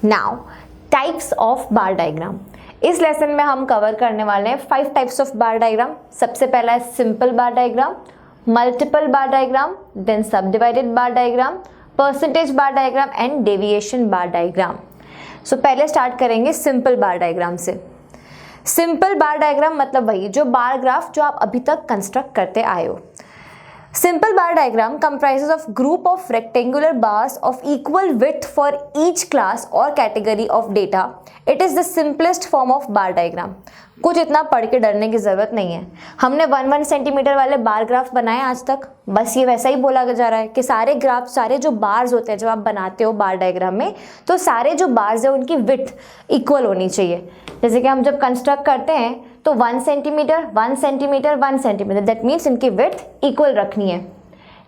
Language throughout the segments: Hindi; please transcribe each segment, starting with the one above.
Now types of bar diagram. इस लेसन में हम कवर करने वाले हैं 5 टाइप्स ऑफ बार डायग्राम। सबसे पहला है simple bar diagram, multiple bar diagram, then sub divided bar diagram, percentage bar diagram and deviation bar diagram. So पहले स्टार्ट करेंगे सिंपल बार डायग्राम से। सिंपल बार डायग्राम मतलब वही जो बार ग्राफ जो आप अभी तक कंस्ट्रक्ट करते आए हो। Simple bar diagram comprises of group of rectangular bars of equal width for each class or category of data. It is the simplest form of bar diagram. कुछ इतना पढ़ के डरने की ज़रूरत नहीं है। हमने 1 सेंटीमीटर वाले बार ग्राफ बनाए आज तक, बस ये वैसा ही बोला जा रहा है कि सारे ग्राफ, सारे जो बार्स होते हैं जब आप बनाते हो बार डायग्राम में, तो सारे जो बार्स है उनकी विड्थ इक्वल होनी चाहिए। जैसे कि हम जब कंस्ट्रक्ट करते हैं तो 1 centimetre 1 centimetre 1 centimetre, that means इनकी विड्थ इक्वल रखनी है।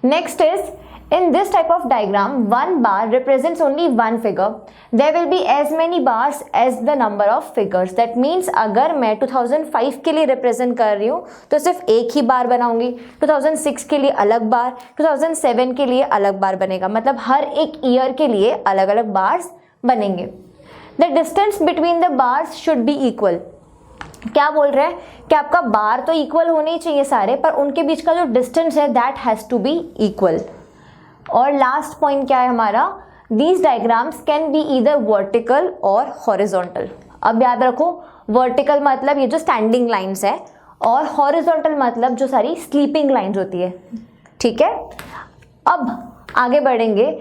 Next is in this type of diagram, one bar represents only one figure. There will be as many bars as the number of figures. That means अगर मैं 2005 के लिए represent कर रही हूँ तो सिर्फ एक ही बार बनाऊंगी, 2006 के लिए अलग बार, 2007 के लिए अलग बार बनेगा, मतलब हर एक ईयर के लिए अलग अलग बार्स बनेंगे। The distance between the bars should be equal. क्या बोल रहे हैं कि आपका बार तो इक्वल होने ही चाहिए सारे, पर उनके बीच का जो डिस्टेंस है that has to be equal. और लास्ट पॉइंट क्या है हमारा, these diagrams can be either vertical और हॉरिजॉन्टल। अब याद रखो, वर्टिकल मतलब ये जो स्टैंडिंग लाइंस है, और हॉरिजॉन्टल मतलब जो सारी स्लीपिंग लाइंस होती है। ठीक है, अब आगे बढ़ेंगे।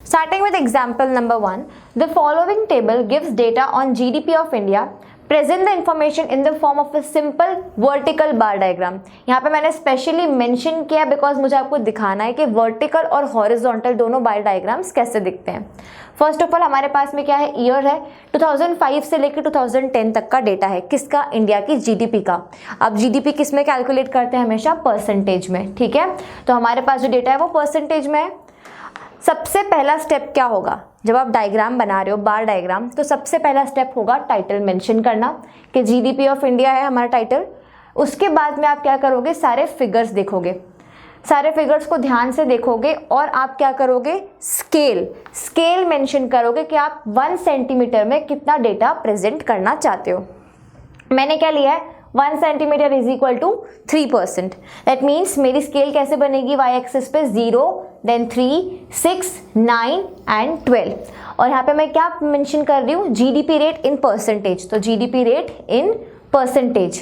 Starting with example number 1, the following table gives data on GDP of India. Present the information in the form of a simple vertical bar diagram. यहाँ पे मैंने स्पेशली मेंशन किया बिकॉज मुझे आपको दिखाना है कि वर्टिकल और हॉरिजॉन्टल दोनों बार डायग्राम्स कैसे दिखते हैं। फर्स्ट ऑफ ऑल हमारे पास में क्या है, ईयर है, 2005 से लेकर 2010 तक का डेटा है। किसका? इंडिया की GDP का। अब GDP किस में कैलकुलेट करते हैं? हमेशा परसेंटेज में। ठीक है, तो हमारे पास जो डेटा है वो परसेंटेज में है। सबसे पहला स्टेप क्या होगा जब आप डायग्राम बना रहे हो बार डायग्राम, तो सबसे पहला स्टेप होगा टाइटल मेंशन करना कि GDP ऑफ इंडिया है हमारा टाइटल। उसके बाद में आप क्या करोगे, सारे फिगर्स देखोगे, सारे फिगर्स को ध्यान से देखोगे और आप क्या करोगे, स्केल मेंशन करोगे कि आप 1 सेंटीमीटर में कितना डेटा प्रेजेंट करना चाहते हो। मैंने क्या लिया है, 1 centimetre is equal to 3%। That means मेरी स्केल कैसे बनेगी, वाई एक्सिस पे 0, देन 3, 6, 9 एंड 12। और यहाँ पे मैं क्या मेंशन कर रही हूँ, GDP रेट इन परसेंटेज, तो GDP रेट इन परसेंटेज।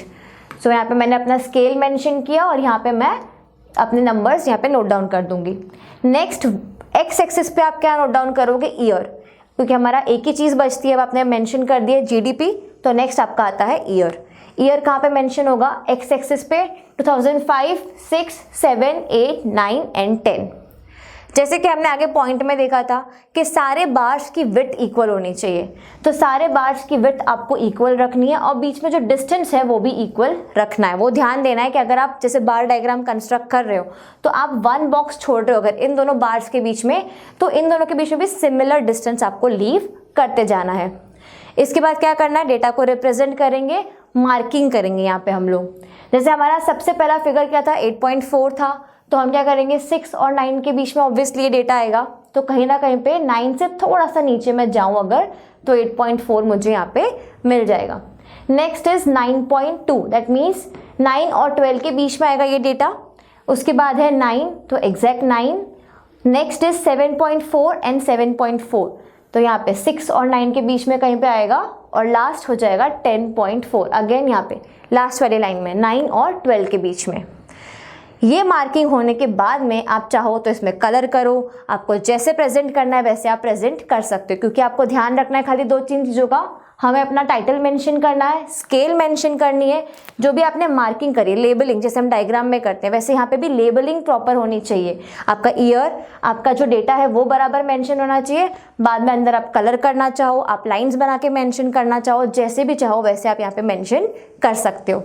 सो यहाँ पे मैंने अपना स्केल मेंशन किया और यहाँ पे मैं अपने नंबर्स यहाँ पे नोट डाउन कर दूंगी। नेक्स्ट एक्स एक्सिस पे आप क्या नोट डाउन करोगे, ईयर, क्योंकि हमारा एक ही चीज़ बचती है। अब आपने मेंशन कर दिया GDP, तो नेक्स्ट आपका आता है ईयर। ईयर कहाँ पे मेंशन होगा, एक्स एक्सिस पे 2005, 6, 7, 8, 9 एंड 10। जैसे कि हमने आगे पॉइंट में देखा था कि सारे बार्स की विड्थ इक्वल होनी चाहिए, तो सारे बार्स की विड्थ आपको इक्वल रखनी है और बीच में जो डिस्टेंस है वो भी इक्वल रखना है। वो ध्यान देना है कि अगर आप जैसे बार डायग्राम कंस्ट्रक्ट कर रहे हो तो आप 1 बॉक्स छोड़ रहे हो अगर इन दोनों बार्स के बीच में, तो इन दोनों के बीच में भी सिमिलर डिस्टेंस आपको लीव करते जाना है। इसके बाद क्या करना है, डेटा को रिप्रेजेंट करेंगे, मार्किंग करेंगे यहाँ पे हम लोग। जैसे हमारा सबसे पहला फिगर क्या था, 8.4 था, तो हम क्या करेंगे, 6 और 9 के बीच में ऑब्वियसली ये डेटा आएगा, तो कहीं ना कहीं पे 9 से थोड़ा सा नीचे मैं जाऊँ अगर, तो 8.4 मुझे यहाँ पे मिल जाएगा। नेक्स्ट इज 9.2, दैट मीन्स 9 और 12 के बीच में आएगा ये डेटा। उसके बाद है 9, तो एग्जैक्ट 9। नेक्स्ट इज 7.4 एंड 7.4, तो यहाँ पे 6 और 9 के बीच में कहीं पे आएगा। और लास्ट हो जाएगा 10.4, अगेन यहाँ पे लास्ट वाली लाइन में 9 और 12 के बीच में। ये मार्किंग होने के बाद में आप चाहो तो इसमें कलर करो, आपको जैसे प्रेजेंट करना है वैसे आप प्रेजेंट कर सकते हो, क्योंकि आपको ध्यान रखना है खाली 2-3 चीज़ों का। हमें अपना टाइटल मेंशन करना है, स्केल मेंशन करनी है, जो भी आपने मार्किंग करी, लेबलिंग जैसे हम डायग्राम में करते हैं वैसे यहाँ पे भी लेबलिंग प्रॉपर होनी चाहिए। आपका ईयर, आपका जो डेटा है वो बराबर मेंशन होना चाहिए। बाद में अंदर आप कलर करना चाहो, आप लाइंस बना के मेंशन करना चाहो, जैसे भी चाहो वैसे आप यहाँ पे मेंशन कर सकते हो।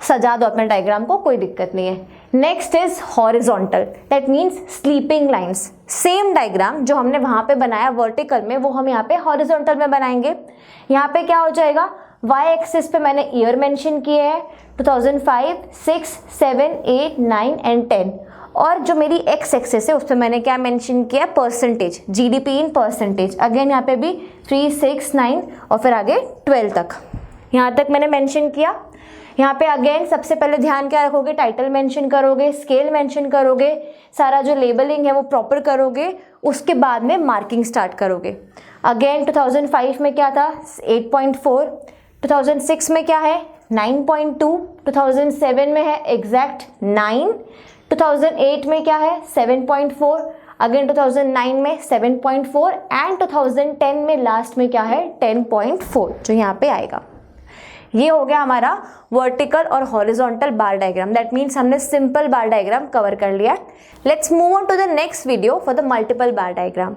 सजा दो अपने डायग्राम को, कोई दिक्कत नहीं है। Next is horizontal, that means sleeping lines. Same diagram जो हमने वहाँ पे बनाया वर्टिकल में, वो हम यहाँ पे हॉरिजॉन्टल में बनाएंगे। यहाँ पे क्या हो जाएगा, वाई एक्सिस पे मैंने ईयर मेंशन किए हैं 2005, 6, 7, 8, 9 एंड 10, और जो मेरी एक्स एक्सेस है उस पर मैंने क्या मेंशन किया, percentage, GDP in percentage. Again यहाँ पे भी 3, 6, 9 और फिर आगे 12 तक, यहाँ तक मैंने मेंशन किया। यहाँ पे अगेन सबसे पहले ध्यान क्या रखोगे, टाइटल मेंशन करोगे, स्केल मेंशन करोगे, सारा जो लेबलिंग है वो प्रॉपर करोगे, उसके बाद में मार्किंग स्टार्ट करोगे। अगेन 2005 में क्या था, 8.4, 2006 में क्या है 9.2, 2007 में है एग्जैक्ट 9, 2008 में क्या है 7.4, अगेन 2009 में 7.4 एंड 2010 में लास्ट में क्या है 10.4 जो यहाँ पे आएगा। ये हो गया हमारा वर्टिकल और horizontal bar diagram. That means हमने सिंपल बार डायग्राम कवर कर लिया। Let's move on to the next video for the multiple bar diagram.